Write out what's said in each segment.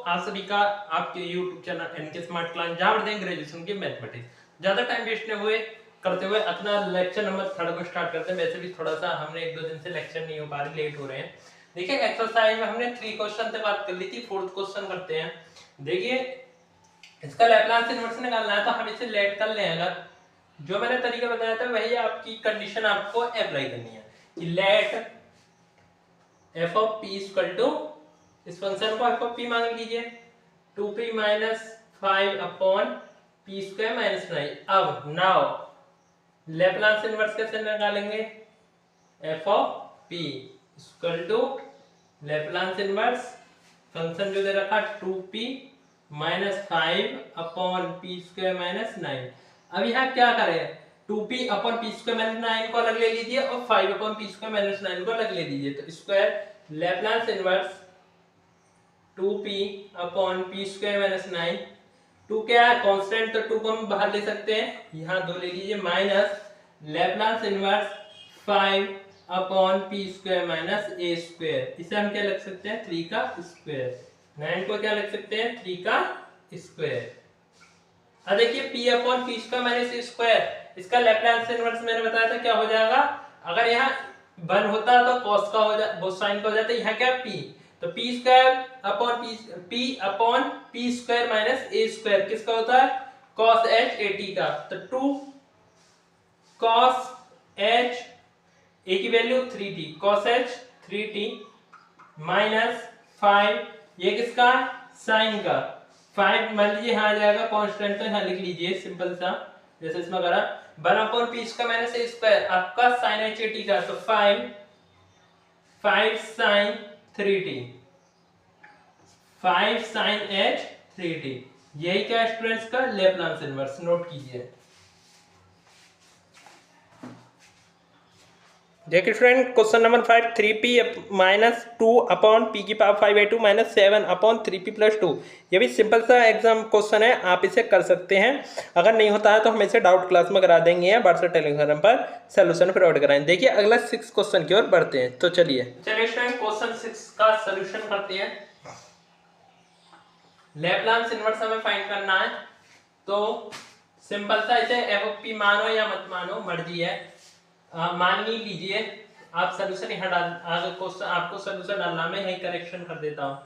आप सभी का आपके YouTube channel NK smart class, जहां पढ़ते हैं ग्रेजुएशन की मैथमेटिक्स। ज्यादा टाइम वेस्ट न हुए करते हुए अपना लेक्चर नंबर 3 को स्टार्ट करते हैं। वैसे भी थोड़ा सा हमने 1-2 दिन से लेक्चर नहीं हो पा रहे, लेट हो रहे हैं। देखिए एक्सरसाइज में हमने 3 क्वेश्चन से बात कर ली थी, 4th क्वेश्चन करते हैं। देखिए इसका लैप्लास इन्वर्स निकालना है तो हम इसे लेट कर लें। अगर जो मैंने तरीका बताया था वही आपकी कंडीशन आपको अप्लाई करनी है कि let F of P equal to, इस फंक्शन को एफ ऑफ पी मान लीजिए 2p minus 5 upon P square minus 9। अब नाउ लैप्लास इन्वर्स कैसे निकालेंगे? F of P equal to Laplace inverse function जो दे रखा 2p minus 5 upon P square minus 9। अब यहाँ क्या करें? 2p upon P square minus 9 को अलग ले लीजिए और 5 अपॉन पी स्क्वायर माइनस 9 को अलग ले लीजिए। तो square Laplace inverse 2p upon P square minus 9। 2 क्या है? कांस्टेंट, तो 2 को हम बाहर ले सकते हैं, यहाँ 2 ले लीजिए, minus Laplace inverse 5 upon P square minus A square. इसे हम क्या लिख सकते हैं? 3 का स्क्वायर। 9 को क्या लिख सकते हैं? 3 का स्क्वायर। अब देखिए p upon P square minus A square, इसका लैप्लास इन्वर्स मैंने बताया था क्या हो जाएगा। अगर यहाँ 1 होता तो cos का हो जाता, साइन का हो जाता, यहाँ क्या p, तो p square upon p upon p square minus a square किसका होता है? cos h at का। तो 2 cos h, a की value 3t, cos h 3t minus 5, ये किसका? साइन का। 5 मान लीजिए यहाँ आ जाएगा कांस्टेंट, तो यहाँ लिख लीजिए सिंपल सा, जैसे इसमें करा 1 upon P square minus A square आपका साइन एच ए टी का, तो 5 sign 3t, 5 sign H 3t। यही क्या स्टूडेंट्स का लैप्लास इन्वर्स, नोट कीजिए। देखिए student question number 5, 3p minus 2 upon P की power 5/2 minus 7 upon 3p plus 2। ये भी सिंपल सा एग्जाम क्वेश्चन है, आप इसे कर सकते हैं। अगर नहीं होता है तो हम इसे डाउट क्लास में करा देंगे या व्हाट्सएप टेलीग्राम पर सोल्यूशन प्रोवाइड कराएंगे। देखिए अगला 6 क्वेश्चन की ओर बढ़ते हैं, तो चलिए स्टूडेंट क्वेश्चन 6 का सोल्यूशन करते हैं। लैप्लास इन्वर्स हमें फाइंड करना है, तो सिंपल सा इसे एफ ऑफ पी मानो या मत मानो, मर्जी है। मान ही लीजिए आप सोल्यूशन यहाँ डाल, आगे क्वेश्चन आपको सोल्यूशन डालना, मैं यही करेक्शन कर देता हूँ,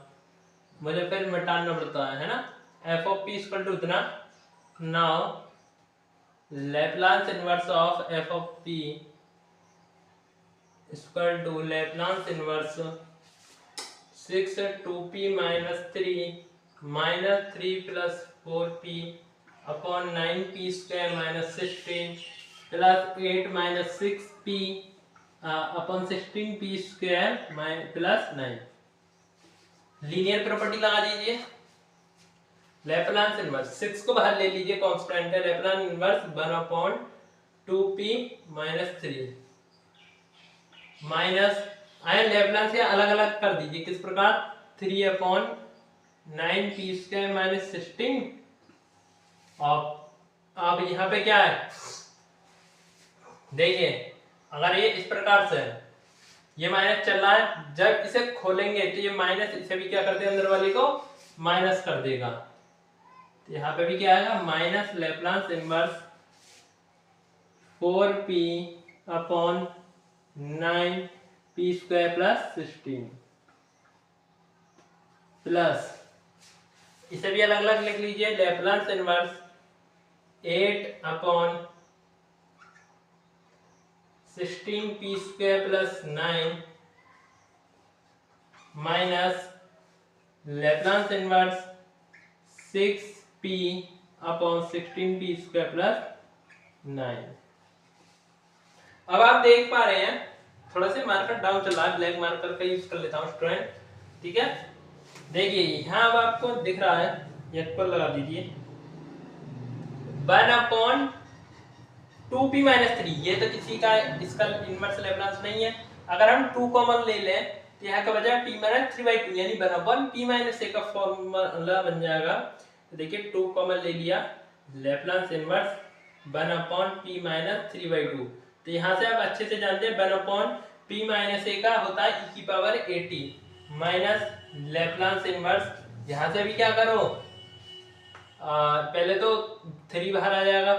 मुझे फिर मिटाना पड़ता है ना। F of P equal to इतना, now Laplace inverse of F of P equal to Laplace inverse 6 2p minus 3 minus 3 plus 4p upon 9p square minus 16 plus 8 minus 6p upon 16p square plus 9। Linear property लगा दीजिए। Laplace inverse 6 को बाहर ले लीजिए, constant है, Laplace inverse 1 upon 2p minus 3 minus आया Laplace या अलग अलग कर दीजिए, किस प्रकार? 3 अपॉन 9p स्क्वायर माइनस 16। अब यहाँ पे क्या है देखिए, अगर ये इस प्रकार से है, ये माइनस चल रहा है, जब इसे खोलेंगे तो ये माइनस इसे भी क्या कर देगा, अंदर वाले को माइनस कर देगा। तो यहाँ पे भी क्या आएगा? Minus Laplace inverse 4p upon 9p square plus 16 plus, इसे भी अलग अलग लिख लीजिए, Laplace inverse 8 upon 16p square plus 9 minus Laplace inverse 6p upon 16p square plus 9। अब आप देख पा रहे हैं थोड़ा सा मार्कर डाउन चल रहा है, ब्लैक मार्कर का यूज कर लेता हूं स्टूडेंट, ठीक है। देखिए यहाँ अब आपको दिख रहा है, ये पर लगा दीजिए 1 अपॉन 2p माइनस 3, ये तो किसी का इसका इनवर्स लैप्लास नहीं है। अगर हम 2 कॉमन ले लें तो यहाँ का बचा p माइनस 3/2 यानी 1 अपॉन p माइनस a का फॉर्मूला बन जाएगा। तो देखिए 2 कॉमन ले लिया, Laplace inverse 1 upon p minus 3/2। तो यहाँ से आप अच्छे से जानते हैं 1 अपॉन p माइनस a का होता है e की पावर 80 माइनस लैप्लास इनवर्स यहाँ से भी क्या करो, पहले तो 3 बाहर आ जाएगा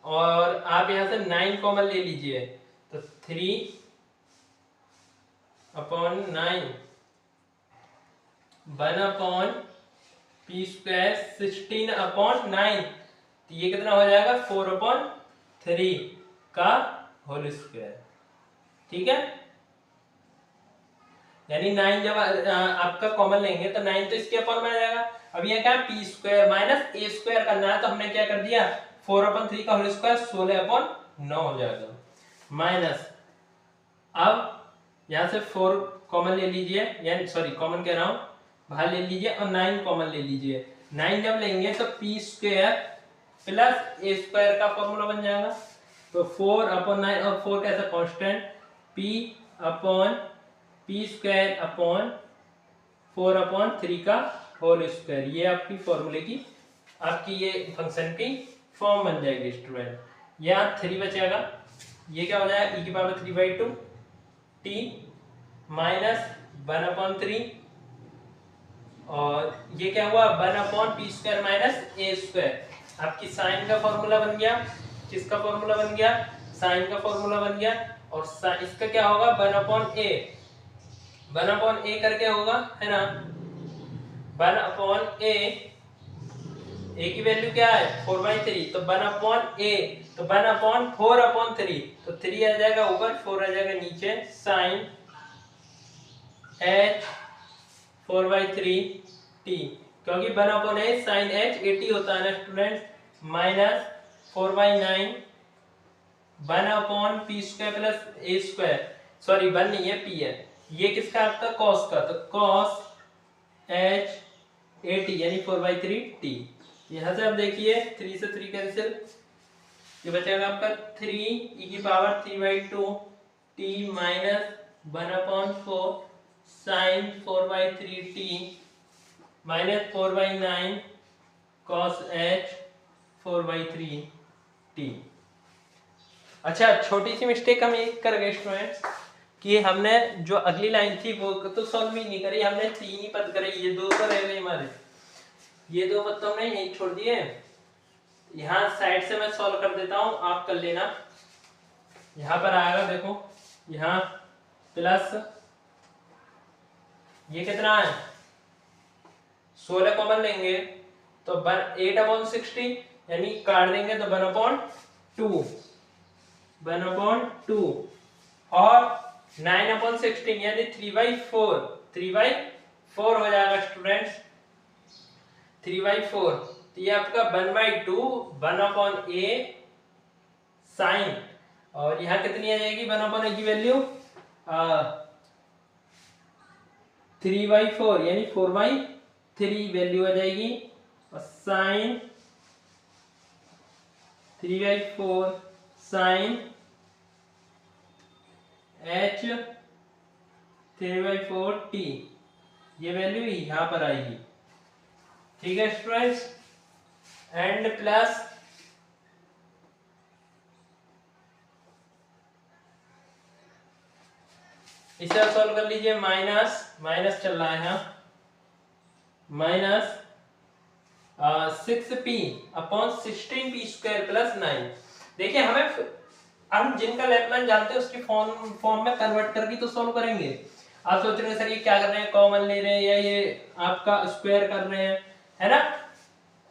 और आप यहाँ से 9 कॉमन ले लीजिए, तो 3/9 1/p², 16/9, तो ये कितना हो जाएगा 4/3 का होल स्क्वायर। ठीक है, यानी 9 जब आपका कॉमन लेंगे तो 9 तो इसके अपॉन में आ जाएगा। अब ये क्या p² माइनस a² करना है, तो हमने क्या कर दिया 4/3 का होल स्क्वायर 16/9 हो जाएगा, माइनस अब यहां से 4 कॉमन ले लीजिए, यानी सॉरी कॉमन कह रहा हूं, बाहर ले लीजिए और 9 कॉमन ले लीजिए। 9 जब लेंगे तो p² प्लस a² का फॉर्मूला बन जाएगा, तो 4/9 और 4 कैसा कांस्टेंट, p/p²/4/3 का होल स्क्वायर। ये आपकी फॉर्मूले की आपकी ये फंक्शन की फॉर्म बन जाएगी स्टूडेंट। यहाँ 3 बचेगा, ये क्या हो जाएगा e⁻3/2 t माइनस 1/3 और ये क्या हुआ 1/p² माइनस a²। आपकी साइन का फॉर्मूला बन गया, किसका फॉर्मूला बन गया, साइन का फॉर्मूला बन गया, और इसका क्या होगा 1/a करके होगा, है ना, 1/a, a की वैल्यू क्या है 4/3, तो 1/a, तो 1/4/3, तो 3 आ जाएगा ऊपर, 4 आ जाएगा नीचे, साइन h 4/3t, क्योंकि 1/a साइन h 80 होता है ना students, minus 4/9 1/p² plus a², sorry 1 नहीं है p है, ये किसका आपका cos का, तो cos h 80 यानी 4/3t। यहां से आप देखिए 3 से 3 कैंसिल, ये बचेगा आपका 3e⁻3/2 t minus 1/4 sin 4/3t minus 4/9 cos h 4/3t। अच्छा, छोटी सी मिस्टेक हम ये कर गए स्टूडेंट्स कि हमने जो अगली लाइन थी वो तो सॉल्व ही नहीं करी, हमने 3 ही पद करे, ये 2 तो रह गए हमारे, ये 2 पद तो हमने यही छोड़ दिए। यहाँ साइड से मैं सॉल्व कर देता हूँ, आप कर लेना। यहाँ पर आएगा देखो, यहाँ प्लस ये कितना है 16 कॉमन लेंगे तो 8/60 यानी काट देंगे तो 1/2 और 9/16 यानी 3/4 हो जाएगा स्टूडेंट्स, 3/4, तो ये आपका 1/2 1/a साइन, और यहाँ कितनी आ जाएगी 1/a की वैल्यू 3/4 यानी 4/3 वैल्यू आ जाएगी, और साइन 3/4 साइन h 3/4t, ये वैल्यू यहाँ पर आएगी। ठीक है स्टूडेंट्स, एंड प्लस इसे सॉल्व कर लीजिए, माइनस चल रहा है यहाँ, माइनस 6p/16p² प्लस 9। देखिए हम जिनका लैप्लान जानते हैं उसकी फॉर्म में कन्वर्ट करके तो सॉल्व करेंगे। आप सोच रहे हैं सर ये क्या कर रहे हैं, कॉमन ले रहे हैं या ये आपका स्क्वायर कर रहे हैं, है ना,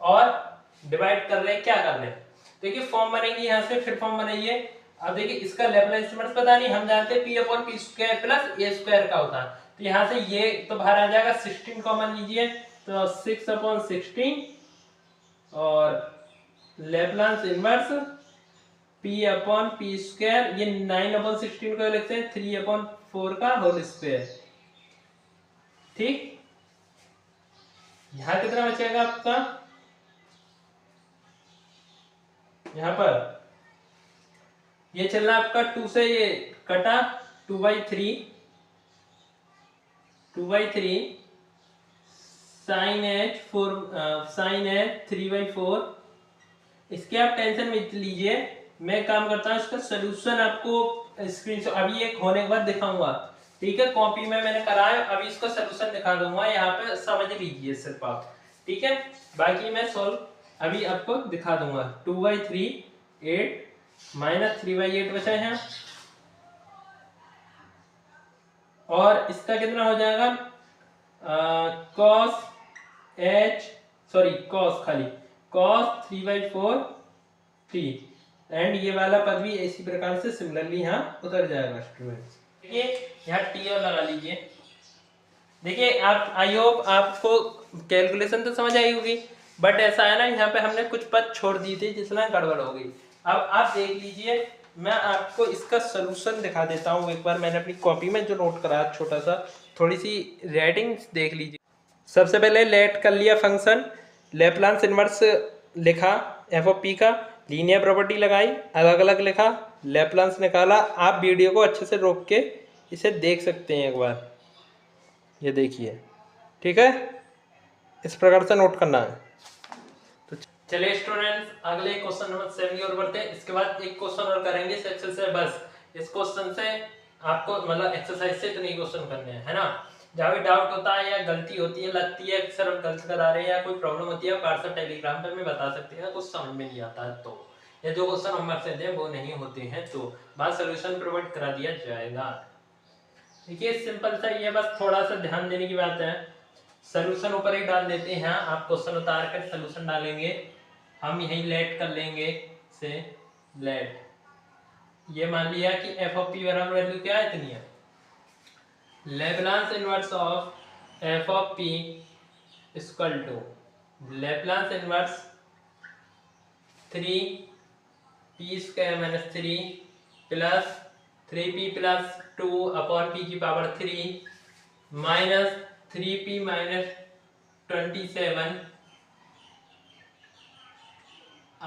और डिवाइड कर रहे हैं, क्या कर रहे हैं। देखिए फॉर्म बनेगी, यहाँ से फिर फॉर्म बनाइए। अब देखिए इसका लैप्लास इंस्ट्रूमेंट पता नहीं, हम जानते हैं p/p² प्लस a² का होता है, तो यहाँ से ये तो बाहर आ जाएगा, 16 कॉमन लीजिए तो 6/16 और लैप्लास इनवर्स p/p², ये 9/16 को लिखते हैं 3/4 का होल स्क्वायर। ठीक, यहां कितना बचेगा आपका, यहां पर ये चल रहा आपका 2 से ये कटा 2/3 साइन h 3/4। इसके आप टेंशन मत लीजिए, मैं काम करता हूँ इसका सलूशन आपको स्क्रीनशॉट अभी एक होने के बाद दिखाऊंगा ठीक है, कॉपी में मैंने कराया, अभी इसको सोल्यूशन दिखा दूंगा, यहाँ पे समझ लीजिए सिर्फ आप। ठीक है, बाकी मैं सोल्व अभी आपको दिखा दूंगा। 2/3 8 माइनस 3/8 बचा है, और इसका कितना हो जाएगा, कॉस एच सॉरी कॉस खाली कॉस 3/4 3, एंड ये वाला पद भी इसी प्रकार से सिमिलरली यहाँ उतर जाएगा स्टूडेंट्स। देखिए यहाँ टी और लगा लीजिए। देखिए आप, आई होप आपको कैलकुलेशन तो समझ आई होगी, बट ऐसा है ना, यहाँ पे हमने कुछ पद छोड़ दिए थे जिसमें गड़बड़ हो गई। अब आप देख लीजिए, मैं आपको इसका सोल्यूशन दिखा देता हूँ एक बार, मैंने अपनी कॉपी में जो नोट करा छोटा सा, थोड़ी सी राइटिंग देख लीजिए। सबसे पहले लेट कर लिया फंक्शन, लैप्लास इनवर्स लिखा एफ ऑफ पी का, लीनियर प्रॉपर्टी लगाई, अलग अलग लिखा, लैप्लास निकाला। आप वीडियो को अच्छे से रोक के इसे देख सकते हैं एक बार, ये देखिए। ठीक है, इस प्रकार से नोट करना है। तो चलिए स्टूडेंट्स, अगले क्वेश्चन नंबर 7 की ओर बढ़ते हैं। इसके बाद एक क्वेश्चन और करेंगे इस एक्सरसाइज से, बस इस क्वेश्चन से आपको मतलब एक्सरसाइज से इतने क्वेश्चन करने हैं, है ना। जहाँ भी डाउट होता है या गलती होती है, लगती है सर हम गलत करा रहे हैं या कोई प्रॉब्लम होती है, व्हाट्सएप टेलीग्राम पर में बता सकते हैं, कुछ समझ में नहीं आता है तो, या जो क्वेश्चन हम से दें वो नहीं होते हैं तो बाद सोल्यूशन प्रोवाइड करा दिया जाएगा। देखिए सिंपल सा ये, बस थोड़ा सा ध्यान देने की बात है। सोल्यूशन ऊपर ही डाल देते हैं, आप क्वेश्चन उतार कर सोल्यूशन डालेंगे, हम यही लेट कर लेंगे से लेट। ये मान लिया कि एफ ऑफ पी बराबर वैल्यू क्या है, इतनी है। Laplace inverse of F of P equal to Laplace inverse 3p² minus 3 plus 3p plus 2 upon p की power 3 minus 3p minus 27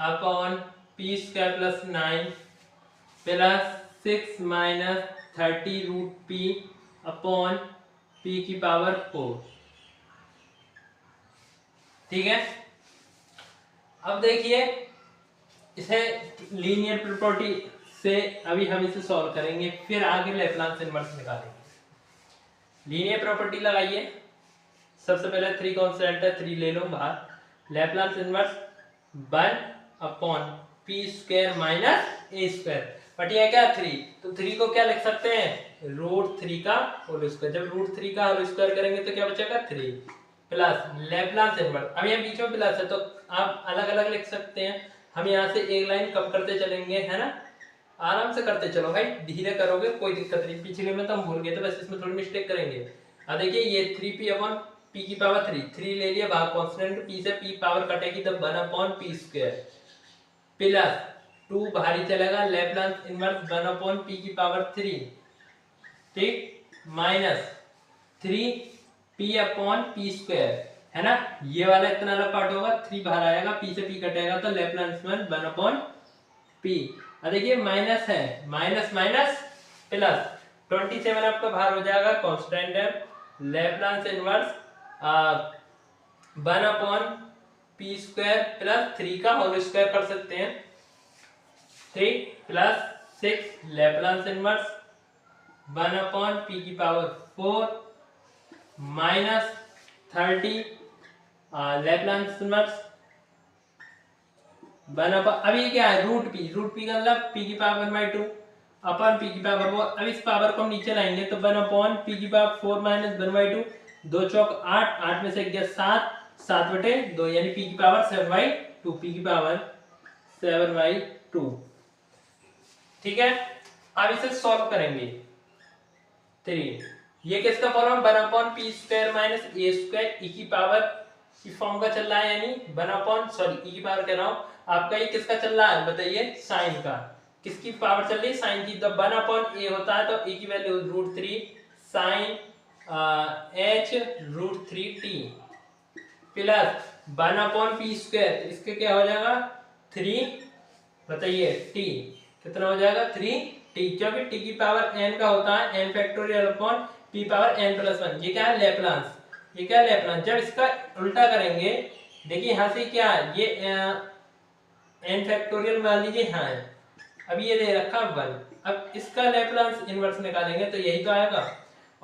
upon p² plus 9 plus 6 minus 30 root p upon p की power 4। ठीक है, अब देखिए इसे linear property से अभी हम इसे सॉल्व करेंगे, फिर आगे लैप्लास इनवर्स निकालेंगे। लीनियर प्रॉपर्टी लगाइए, सबसे पहले 3 कांस्टेंट है, 3 ले लो बाहर, Laplace inverse 1 upon p² minus a², but ये क्या 3, तो 3 को क्या लिख सकते हैं, √3 का होल स्क्वायर। जब √3 का होल स्क्वायर करेंगे तो क्या बचेगा 3 प्लस लैप्लास इनवर्स, अब ये बीच में प्लस है तो आप अलग अलग लिख सकते हैं। हम यहाँ से एक लाइन कम करते चलेंगे, है ना, आराम से करते चलो भाई, धीरे करोगे कोई दिक्कत नहीं। पिछले में तो हम भूल गए थे, बस इसमें थोड़ी मिस्टेक करेंगे। अब देखिए ये 3p अपॉन p की पावर 3 ले लिया बाहर, कांस्टेंट p से p पावर कटेगी तो 1 अपॉन p² प्लस 2 बाहर चलेगा, लैप्लास इनवर्स 1 अपॉन p की पावर 3, ठीक, माइनस 3p अपॉन p², है ना। ये वाला इतना वाला पार्ट होगा, 3 बाहर आएगा, p से p कटेगा तो लैप्लास इनवर्स 1 अपॉन p। अब देखिए माइनस है, माइनस माइनस प्लस 27 आपका बाहर हो जाएगा, कांस्टेंट है, Laplace inverse 1 upon p² plus 3 का होल स्क्वायर कर सकते हैं, 3 plus 6 Laplace inverse 1 upon p की power 4 minus 30 Laplace inverse 1 upon, अब ये क्या है √p का मतलब p की पावर 1/2 अपॉन p की पावर 4। अब इस पावर को हम नीचे लाएंगे तो 1 अपॉन p की पावर 4 माइनस 1/2, 2 चौक 8, 8 में से गया 7, 7/2 यानी p की पावर 7/2, p की पावर 7/2। ठीक है, अब इसे सॉल्व करेंगे। 3 ये किसका form, 1 upon p² minus a² e की पावर की फॉर्म का चल रहा है, यानी 1 अपॉन e की पावर कह रहा हूं, आपका ये किसका चल रहा है बताइए, साइन का। किसकी पावर चल रही है, साइन की, तो 1 अपॉन a होता है तो e की value √3 sine h √3t plus 1 upon p², इसके क्या हो जाएगा 3, बताइए t कितना हो जाएगा 3t, क्योंकि t की पावर n का होता है n factorial upon p power n plus 1। ये क्या है लैप्लास, ये क्या है लैप्लास। जब इसका उल्टा करेंगे, देखिए यहाँ से क्या है, ये n फैक्टोरियल मान लीजिए हाँ है, अब ये दे रखा 1, अब इसका लैप्लास इनवर्स निकालेंगे तो यही तो आएगा।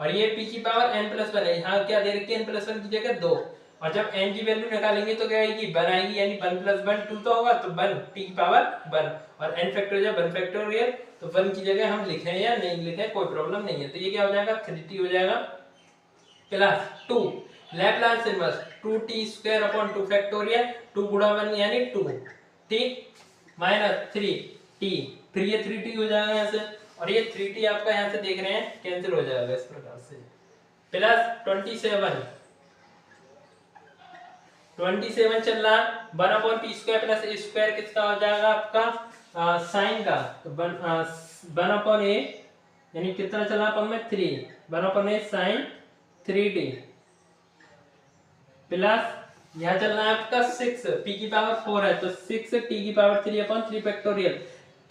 और ये p की पावर n प्लस वन है, यहाँ क्या दे रखी है n प्लस वन की जगह 2, और जब n की वैल्यू निकालेंगे तो क्या आएगी 1 आएगी, यानी 1 प्लस 1 2 तो होगा, तो 1 t की पावर 1, और n फैक्टोरियल 1 फैक्टोरियल, तो 1 की जगह हम लिखें या नहीं लिखें कोई प्रॉब्लम नहीं है। तो ये क्या हो जाएगा 3t हो जाएगा plus 2 Laplace inverse 2t square upon 2 factorial, 2 गुणा 1 यानी 2 ठीक, माइनस 3t, फिर ये 3t हो जाएगा यहाँ से, और ये 3t आपका यहाँ से देख रहे हैं कैंसिल हो जाएगा इस प्रकार से, प्लस 27 चल रहा 1 अपॉन पी स्क्वायर प्लस ए स्क्वायर किसका हो जाएगा आपका साइन का, तो 1 अपॉन ए यानी कितना चला अपन में 3, 1 अपॉन ए साइन 3t प्लस यहाँ चल रहा है आपका 6 p की पावर 4 है, तो 6 t की पावर 3 अपॉन 3 फैक्टोरियल,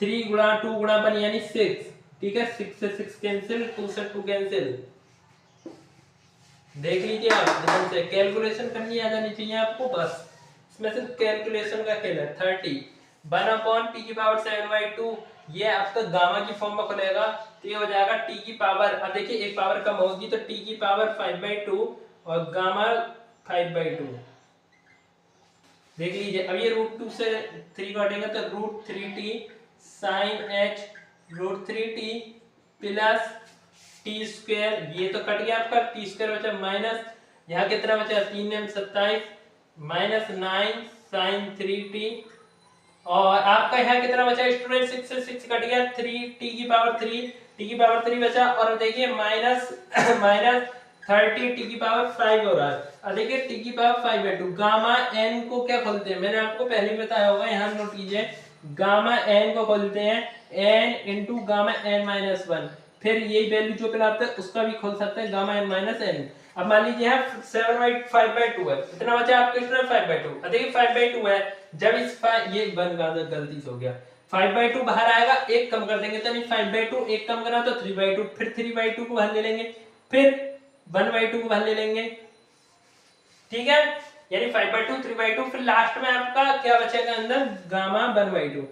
3 गुणा 2 गुणा 1 यानी 6, ठीक है, 6 से 6 कैंसिल, 2 से 2 कैंसिल, देख लीजिए आप ध्यान से, कैलकुलेशन करनी आ जानी चाहिए आपको, बस इसमें सिर्फ कैलकुलेशन का खेल है। 30 1 अपॉन p की पावर 7/2, ये आपका गामा की फॉर्म में खुलेगा, तो ये हो जाएगा t की पावर, अब देखिए एक पावर कम होगी तो t की पावर 5/2 और गामा 5/2, देख लीजिए। अब ये √2 से 3 काटेगा तो √3t sin h √3t plus t square, ये तो कट गया आपका, t स्क्वायर बचा माइनस, यहाँ कितना बचा 3 m 27 माइनस 9 sin 3t, और आपका यहाँ कितना बचा स्टूडेंट 6 से 6 कट गया, 3 t की पावर 3 बचा, और देखिए माइनस माइनस 30 t की पावर 5 हो रहा है, और देखिए t की पावर 5/2, गामा n को क्या खोलते हैं, मैंने आपको पहले बताया होगा, यहाँ नोट कीजिए, गामा n को खोलते हैं n into gamma n minus 1, फिर यही वैल्यू जो पहले आता है उसका भी खोल सकते हैं गामा n माइनस n। अब मान लीजिए यहाँ 5/2 है, इतना बचा आपके स्टूडेंट 5/2, देखिए 5/2 है, जब इस ये बन गलती से हो गया, 5/2 बाहर आएगा, एक कम कर देंगे, तो नहीं 5/2 एक कम करा तो 3/2, फिर 3/2 को बाहर ले लेंगे, फिर 1/2 को बाहर ले लेंगे, ठीक है, यानी 5/2 3/2, फिर लास्ट में आपका क्या बचेगा अंदर गामा 1/2,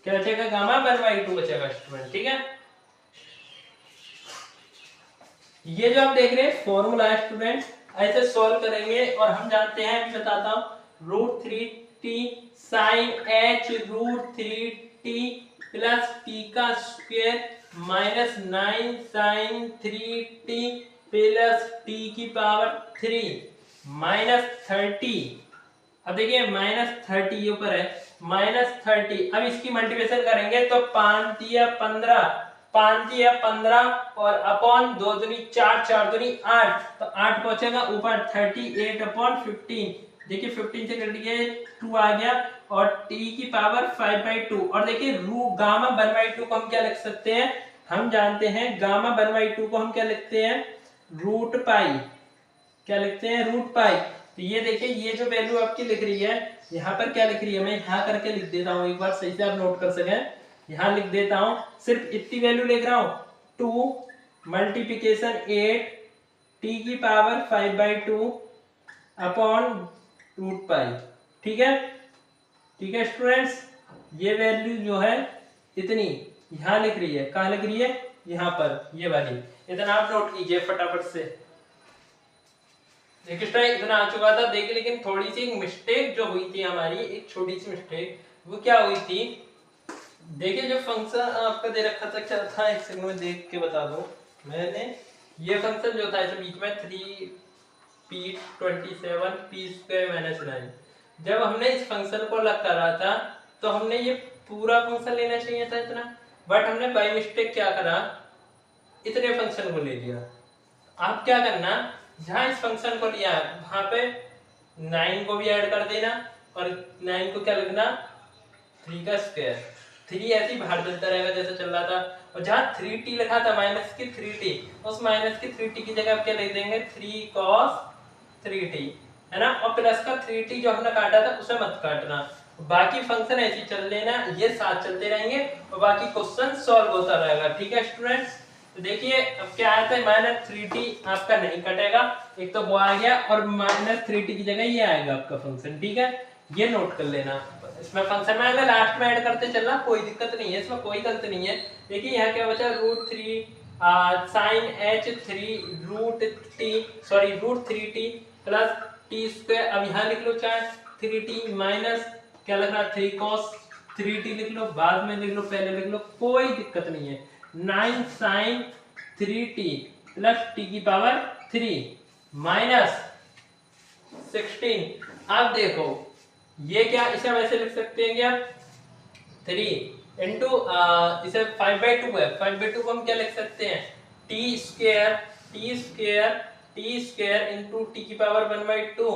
क्या बचेगा गामा 1/2 बचेगा स्टूडेंट, ठीक है। ये जो आप देख रहे हैं फॉर्मूला है स्टूडेंट, ऐसे सॉल्व करेंगे, और हम जानते हैं, अभी बताता हूं, √3t sin h √3t plus t का square minus 9 sin 3t plus t की पावर 3 माइनस 30, अब देखिए माइनस 30 ये ऊपर है, माइनस 30, अब इसकी मल्टीप्लिकेशन करेंगे तो 5 या 15 और अपॉन 2 दूनी 4 4 दूनी 8, तो 8 पहुंचेगा ऊपर, 38 अपॉन 15, देखिए 15 से कट गया 2 आ गया, और t की पावर 5/2, और देखिए गामा 1/2 को हम क्या लिख सकते हैं, हम जानते हैं गामा 1/2 को हम क्या लिखते हैं √पाई, क्या लिखते हैं √पाई, तो ये देखिए ये जो वैल्यू आपकी लिख रही है, यहाँ पर क्या लिख रही है, मैं यहाँ करके लिख देता हूँ, एक बार सही से आप नोट कर सकें, यहाँ लिख देता हूँ, सिर्फ इतनी वैल्यू लिख रहा हूँ, 2 मल्टीप्लिकेशन 8 t की पावर 5/2 अपॉन √पाई, ठीक है स्टूडेंट्स, ये वैल्यू जो है इतनी यहाँ लिख रही है, कहाँ लिख रही है, यहाँ पर ये वाली, इतना आप नोट कीजिए फटाफट से, देखिए इतना आ चुका था, देखिए लेकिन थोड़ी सी मिस्टेक जो हुई थी हमारी, एक छोटी सी मिस्टेक, वो क्या हुई थी, देखिए जो फंक्शन आपका दे रखा था क्या था, एक सेकंड में देख के बता दूं, मैंने ये फंक्शन जो था बीच में 3p27 p स्क्वायर माइनस 9, जब हमने इस फंक्शन को लग करा था तो हमने ये पूरा फंक्शन लेना चाहिए था इतना, बट हमने बाय मिस्टेक क्या करा, इतने फंक्शन को ले लिया। आप क्या करना, जहां इस फंक्शन को लिया वहां पे 9 को भी ऐड कर देना, और 9 को क्या लिखना 3 का स्क्वायर, 3 ऐसे ही बाहर चलता रहेगा जैसे चल रहा था, और जहां 3t लिखा था माइनस की 3t, उस माइनस की 3t की जगह आप क्या लिख देंगे 3 cos 3t, है ना, और प्लस का 3t जो हमने काटा था उसे मत काटना, बाकी फंक्शन ऐसे चल लेना, ये साथ चलते रहेंगे और बाकी क्वेश्चन सॉल्व होता रहेगा, ठीक है स्टूडेंट्स। तो देखिए अब क्या आता है, माइनस 3t आपका नहीं कटेगा, एक तो वो आ गया, और माइनस 3t की जगह ये आएगा आपका फंक्शन, ठीक है, ये नोट कर लेना, इसमें फंक्शन में अगर लास्ट में ऐड करते चलना कोई दिक्कत नहीं है, इसमें कोई गलती नहीं है। देखिए यहाँ क्या बचा √3 sine H root three T plus T square. अब यहाँ लिख लो चाहे 3t माइनस क्या लग रहा है 3 cos 3t लिख लो, बाद में लिख लो, पहले लिख लो, कोई दिक्कत नहीं है। 9 साइन 3t प्लस टी की पावर 3 माइनस 16। अब देखो ये क्या, इसे वैसे लिख सकते हैं क्या 3 इंटू इसे 5/2 है, 5/2 को हम क्या लिख सकते हैं टी स्क्वायर इंटू टी की पावर 1/2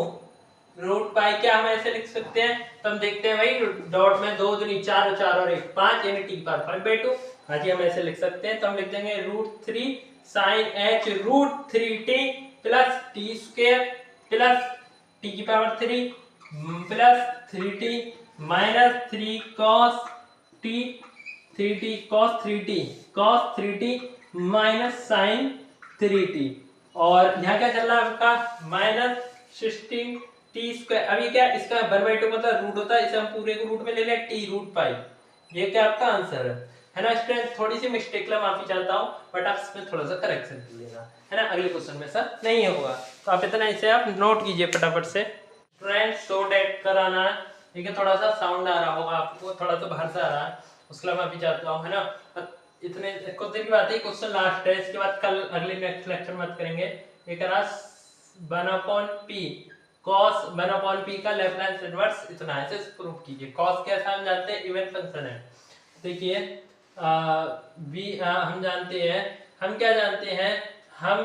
रूट पाई। क्या हम ऐसे लिख सकते हैं, तो हम देखते हैं भाई डॉट में 2 दूनी 4 और 4 और 1 5 यानी टी की पावर 5/2। हाँ जी हम ऐसे लिख सकते हैं, तो हम लिख देंगे √3 sine H √3t plus T square plus T की power 3 plus 3t minus 3 cos t 3t cos 3t minus sine 3t। और यहाँ क्या चल रहा है आपका माइनस 16 टी स्क्वायर। अभी क्या इसका 1/2 मतलब रूट होता है, इसे हम पूरे को रूट में ले लें टी रूट पाई। ये क्या आपका आंसर है ना स्टूडेंट। थोड़ी सी मिस्टेक ला माफी चाहता हूँ, बट आप इसमें थोड़ा सा करेक्शन कर लेना है ना, अगले क्वेश्चन में ऐसा नहीं होगा। तो आप इतना इसे आप नोट कीजिए फटाफट से स्टूडेंट। सो डेट कराना है, ठीक है। थोड़ा सा साउंड आ रहा होगा आपको, थोड़ा सा बाहर से आ रहा है, उसके लिए माफी चाहता हूँ है ना। इतने कुछ देर की बात है, क्वेश्चन लास्ट है, इसके बाद कल अगले नेक्स्ट लेक्चर में बात करेंगे। ये करा 1/p cos 1/p का लैप्लास इनवर्स इतना है, इसे प्रूव कीजिए। cos कैसा हम जानते हैं इवन फंक्शन है। देखिए हम जानते हैं, हम क्या जानते हैं, हम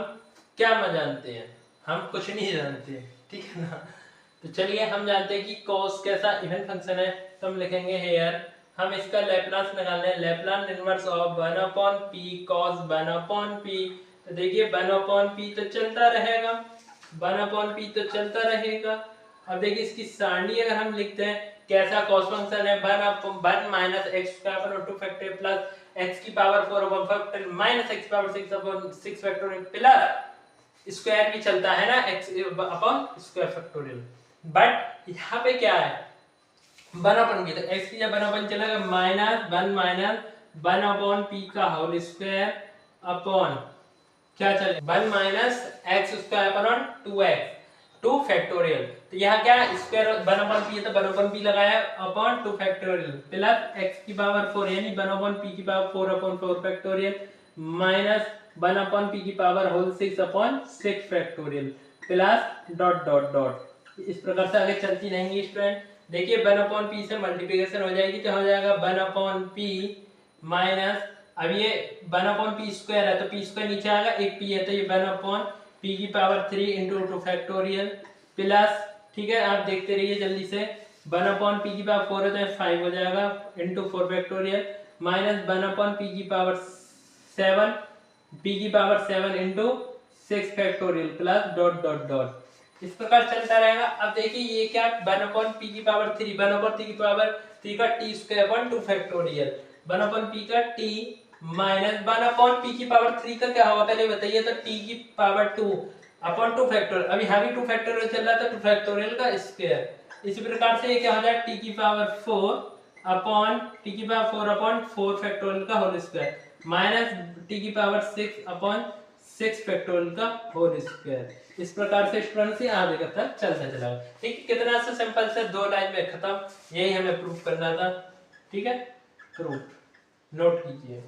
क्या जानते हैं, हम कुछ नहीं जानते, ठीक है ना। तो चलिए हम जानते हैं कि cos कैसा इवन फंक्शन है, तो हम लिखेंगे हेयर हम इसका लैप्लास निकालना है, Laplace inverse of 1/p cos 1/p। तो देखिए 1/p तो चलता रहेगा, 1/p तो चलता रहेगा। अब देखिए इसकी सारणी अगर हम लिखते हैं कैसा cos फंक्शन है 1 minus X square upon 2 factorial plus X की power 4 upon factorial minus X की power 6 upon 6 factorial plus square भी चलता है ना X upon square factorial. But यहाँ पे क्या है 1/p, तो x की जगह 1/p चलेगा माइनस 1/p का होल स्क्वायर अपॉन क्या चले 1 minus X square upon 2x 2 factorial. तो यहाँ क्या स्क्वायर 1/p है तो 1/p लगाया अपॉन 2 फैक्टोरियल प्लस x की पावर 4 यानी 1/p की power 4 upon 4 factorial minus 1/p की power whole 6 upon 6 factorial plus dot dot dot. इस प्रकार से आगे चलती रहेंगी स्टूडेंट। देखिए 1/p से मल्टीप्लिकेशन हो जाएगी तो हो जाएगा 1/p माइनस, अब ये 1/p स्क्वायर है तो p स्क्वायर नीचे आएगा, एक p है तो ये 1/p की पावर 3 इंटू 2 फैक्टोरियल प्लस, ठीक है आप देखते रहिए जल्दी से, 1/p की पावर 4 है तो 5 हो जाएगा इंटू 4 फैक्टोरियल माइनस 1/p की पावर 7 p की power 7 into 6 factorial plus dot dot dot. इस प्रकार चलता रहेगा। अब देखिए ये क्या 1/p की पावर 3 1/p की पावर 3 का t square upon 2 factorial 1/p का t माइनस 1/p की पावर 3 का क्या होगा पहले बताइए, तो t की पावर 2 अपॉन 2 फैक्टोरियल। अभी हैवी 2 फैक्टोरियल चल रहा था 2 फैक्टोरियल का स्क्वायर। इसी प्रकार से ये क्या हो जाएगा t की पावर 4 अपॉन t की पावर 4 अपॉन 4 फैक्टोरियल का होल स्क्वायर माइनस t की पावर 6 अपॉन 6 फैक्टोरियल का होल स्क्वायर। इस प्रकार से स्टूडेंट से आगे तक चलता चला। ठीक, कितना सा सिंपल से 2 लाइन में खत्म, यही हमें प्रूफ करना था। ठीक है, प्रूफ नोट कीजिए।